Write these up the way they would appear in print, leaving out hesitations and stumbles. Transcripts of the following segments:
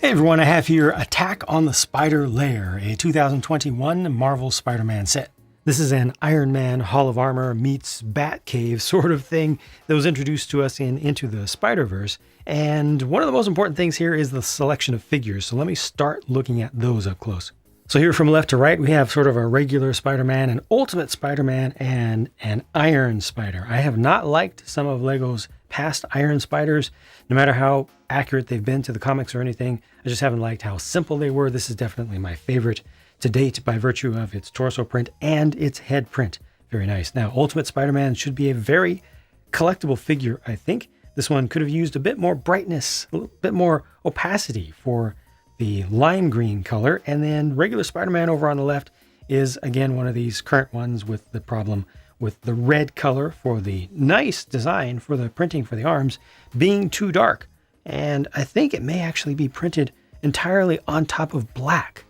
Hey everyone, I have here Attack on the Spider Lair, a 2021 Marvel Spider-Man set. This is an Iron Man Hall of Armor meets Batcave sort of thing that was introduced to us in Into the Spider-Verse. And one of the most important things here is the selection of figures. So let me start looking at those up close. So here from left to right, we have sort of a regular Spider-Man, an Ultimate Spider-Man, and an Iron Spider. I have not liked some of LEGO's past Iron Spiders, no matter how accurate they've been to the comics or anything. I just haven't liked how simple they were. This is definitely my favorite to date by virtue of its torso print and its head print. Very nice. Now, Ultimate Spider-Man should be a very collectible figure, I think. This one could have used a bit more brightness, a little bit more opacity for the lime green color. And then regular Spider-Man over on the left is, again, one of these current ones with the problem with the red color for the nice design for the printing for the arms being too dark. And I think it may actually be printed entirely on top of black.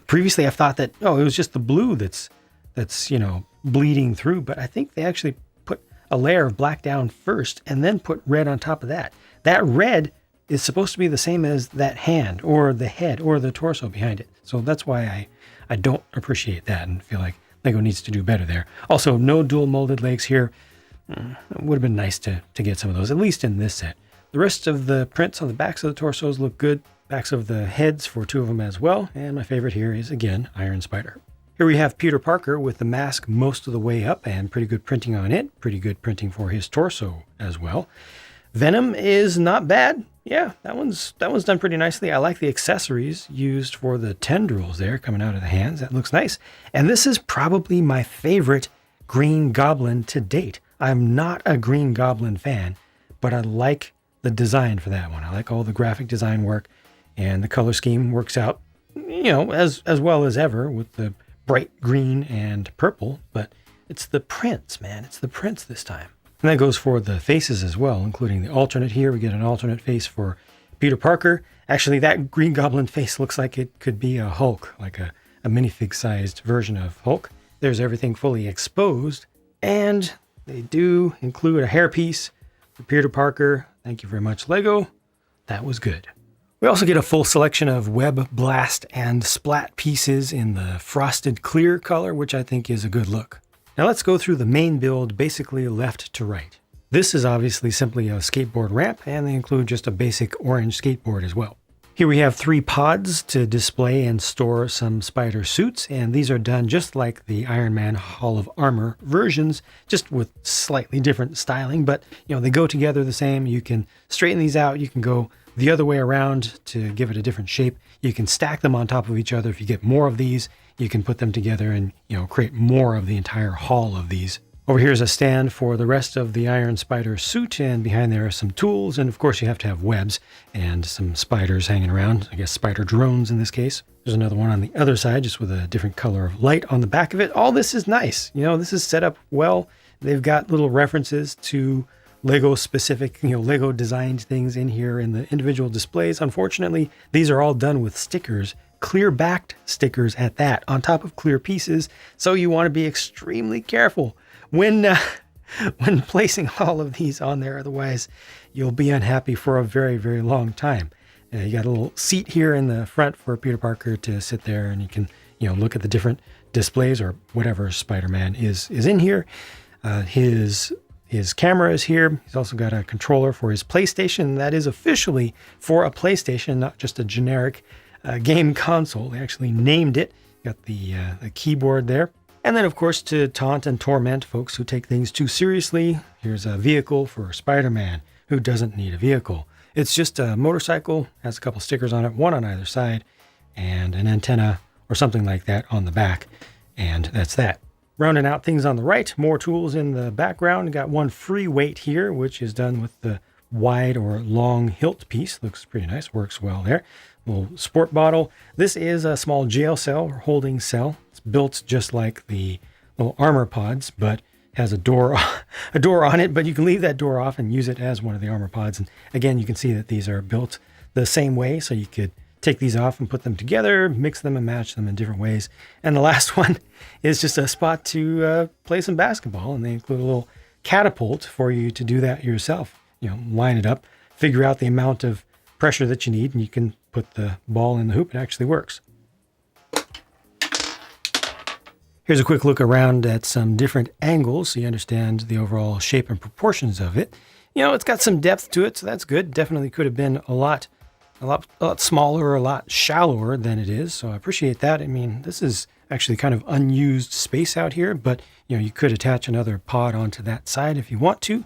Previously, I've thought that, oh, it was just the blue that's bleeding through. But I think they actually put a layer of black down first and then put red on top of that. That red is supposed to be the same as that hand or the head or the torso behind it. So that's why I don't appreciate that and feel like LEGO needs to do better there. Also, no dual molded legs here. It would have been nice to get some of those, at least in this set. The rest of the prints on the backs of the torsos look good. Backs of the heads for two of them as well. And my favorite here is, again, Iron Spider. Here we have Peter Parker with the mask most of the way up and pretty good printing on it. Pretty good printing for his torso as well. Venom is not bad. Yeah, that one's done pretty nicely. I like the accessories used for the tendrils there coming out of the hands. That looks nice. And this is probably my favorite Green Goblin to date. I'm not a Green Goblin fan, but I like the design for that one. I like all the graphic design work, and the color scheme works out, as well as ever with the bright green and purple. But it's the prints, man. It's the prints this time. And that goes for the faces as well, including the alternate here. We get an alternate face for Peter Parker. Actually, that Green Goblin face looks like it could be a Hulk, like a minifig-sized version of Hulk. There's everything fully exposed. And they do include a hairpiece for Peter Parker. Thank you very much, LEGO. That was good. We also get a full selection of web, blast, and splat pieces in the frosted clear color, which I think is a good look. Now let's go through the main build, basically left to right. This is obviously simply a skateboard ramp, and they include just a basic orange skateboard as well. Here we have 3 pods to display and store some spider suits, and these are done just like the Iron Man Hall of Armor versions, just with slightly different styling, but they go together the same. You can straighten these out, you can go the other way around to give it a different shape. You can stack them on top of each other if you get more of these. You can put them together and create more of the entire haul of these. Over here is a stand for the rest of the Iron Spider suit, and behind there are some tools, and of course you have to have webs and some spiders hanging around. I guess spider drones in this case. There's another one on the other side just with a different color of light on the back of it. All this is nice. This is set up well. They've got little references to LEGO specific, LEGO designed things in here in the individual displays. Unfortunately, these are all done with stickers. Clear backed stickers at that, on top of clear pieces. So you want to be extremely careful when placing all of these on there. Otherwise, you'll be unhappy for a very, very long time. You got a little seat here in the front for Peter Parker to sit there, and you can, look at the different displays or whatever Spider-Man is in here. His camera is here. He's also got a controller for his PlayStation. That is officially for a PlayStation, not just a generic game console. They actually named it. Got the keyboard there. And then, of course, to taunt and torment folks who take things too seriously, here's a vehicle for Spider-Man, who doesn't need a vehicle. It's just a motorcycle, has a couple stickers on it, one on either side, and an antenna or something like that on the back. And that's that. Rounding out things on the right, more tools in the background. Got one free weight here, which is done with the wide or long hilt piece. Looks pretty nice, works well there. Little sport bottle. This is a small jail cell or holding cell. It's built just like the little armor pods, but has a door on it, but you can leave that door off and use it as one of the armor pods. And again, you can see that these are built the same way, so you could take these off and put them together, mix them and match them in different ways. And the last one is just a spot to play some basketball, and they include a little catapult for you to do that yourself. Line it up, figure out the amount of pressure that you need, and you can put the ball in the hoop. It actually works. Here's a quick look around at some different angles so you understand the overall shape and proportions of it. You know, it's got some depth to it, so that's good. Definitely could have been a lot smaller, a lot shallower than it is. So I appreciate that. I mean, this is actually kind of unused space out here, but you know, you could attach another pod onto that side if you want to.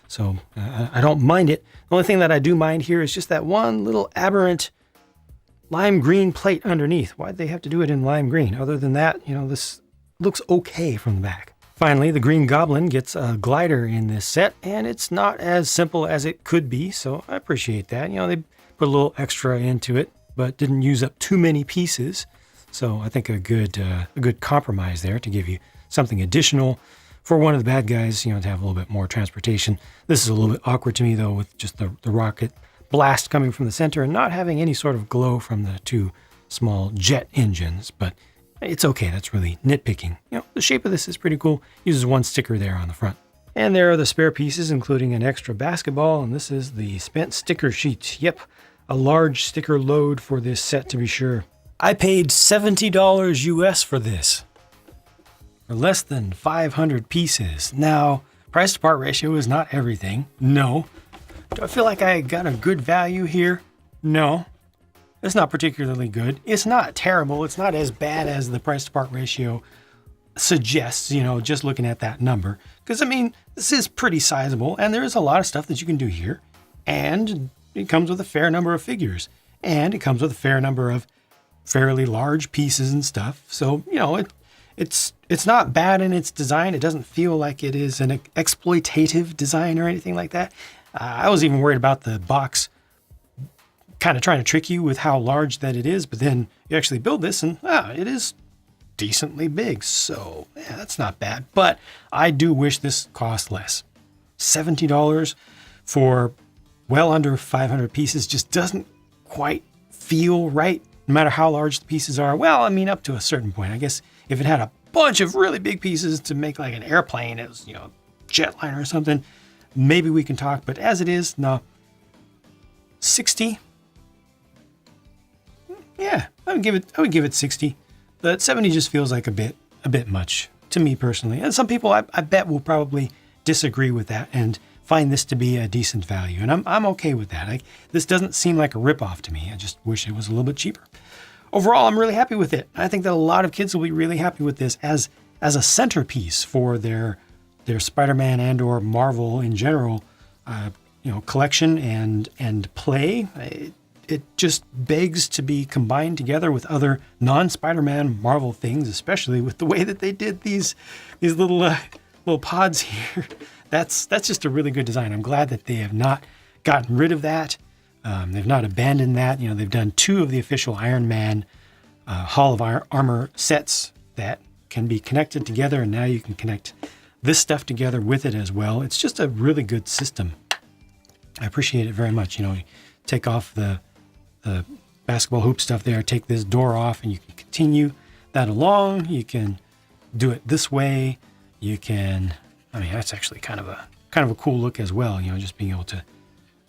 So I don't mind it. The only thing that I do mind here is just that one little aberrant lime green plate underneath. Why'd they have to do it in lime green? Other than that, you know, this looks okay from the back. Finally, the Green Goblin gets a glider in this set, and it's not as simple as it could be, so I appreciate that. You know, they put a little extra into it, but didn't use up too many pieces. So I think a good compromise there to give you something additional for one of the bad guys, you know, to have a little bit more transportation. This is a little bit awkward to me, though, with just the rocket blast coming from the center and not having any sort of glow from the two small jet engines, but it's okay. That's really nitpicking. You know, the shape of this is pretty cool. Uses one sticker there on the front. And there are the spare pieces, including an extra basketball, and this is the spent sticker sheet. Yep, a large sticker load for this set to be sure. I paid $70 US for this, for less than 500 pieces. Now, price to part ratio is not everything. No. Do I feel like I got a good value here? No. It's not particularly good. It's not terrible. It's not as bad as the price to part ratio suggests, you know, just looking at that number. Because, I mean, this is pretty sizable, and there is a lot of stuff that you can do here. And it comes with a fair number of figures. And it comes with a fair number of fairly large pieces and stuff. So, you know, it's not bad in its design. It doesn't feel like it is an exploitative design or anything like that. I was even worried about the box kind of trying to trick you with how large that it is, but then you actually build this and it is decently big. So yeah, that's not bad, but I do wish this cost less. $70 for well under 500 pieces just doesn't quite feel right, no matter how large the pieces are. Well, I mean, up to a certain point. I guess if it had a bunch of really big pieces to make like an airplane, it was, you know, jetliner or something, maybe we can talk, but as it is, no. 60. Yeah, I would give it 60. But 70 just feels like a bit much to me personally. And some people I bet will probably disagree with that and find this to be a decent value. And I'm okay with that. This doesn't seem like a ripoff to me. I just wish it was a little bit cheaper. Overall, I'm really happy with it. I think that a lot of kids will be really happy with this as a centerpiece for their Spider-Man and/or Marvel in general, you know, collection and play. It just begs to be combined together with other non-Spider-Man Marvel things, especially with the way that they did these little pods here. That's just a really good design. I'm glad that they have not gotten rid of that. They've not abandoned that. You know, they've done 2 of the official Iron Man Hall of Armor sets that can be connected together, and now you can connect this stuff together with it as well. It's just a really good system. I appreciate it very much. You know, you take off the basketball hoop stuff there, take this door off, and you can continue that along. You can do it this way. You can, I mean, that's actually kind of a cool look as well. You know, just being able to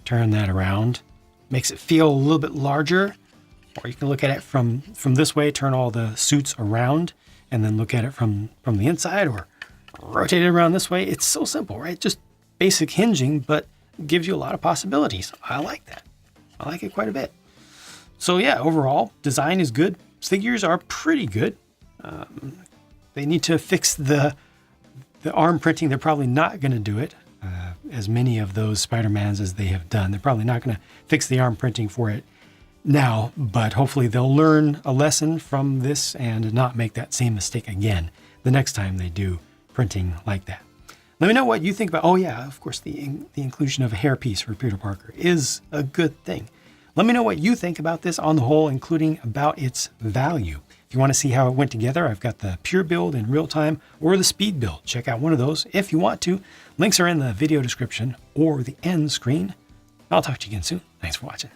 turn that around makes it feel a little bit larger. Or you can look at it from this way, turn all the suits around, and then look at it from the inside, or rotate it around this way. It's so simple, right? Just basic hinging, but gives you a lot of possibilities. I like that. I like it quite a bit. So yeah, overall, design is good. Figures are pretty good. They need to fix the arm printing. They're probably not going to do it, as many of those Spider-Mans as they have done. They're probably not going to fix the arm printing for it now, but hopefully they'll learn a lesson from this and not make that same mistake again the next time they do printing like that. Let me know what you think about, oh yeah, of course, the inclusion of a hairpiece for Peter Parker is a good thing. Let me know what you think about this on the whole, including about its value. If you want to see how it went together, I've got the pure build in real time or the speed build. Check out one of those if you want to. Links are in the video description or the end screen. I'll talk to you again soon. Thanks for watching.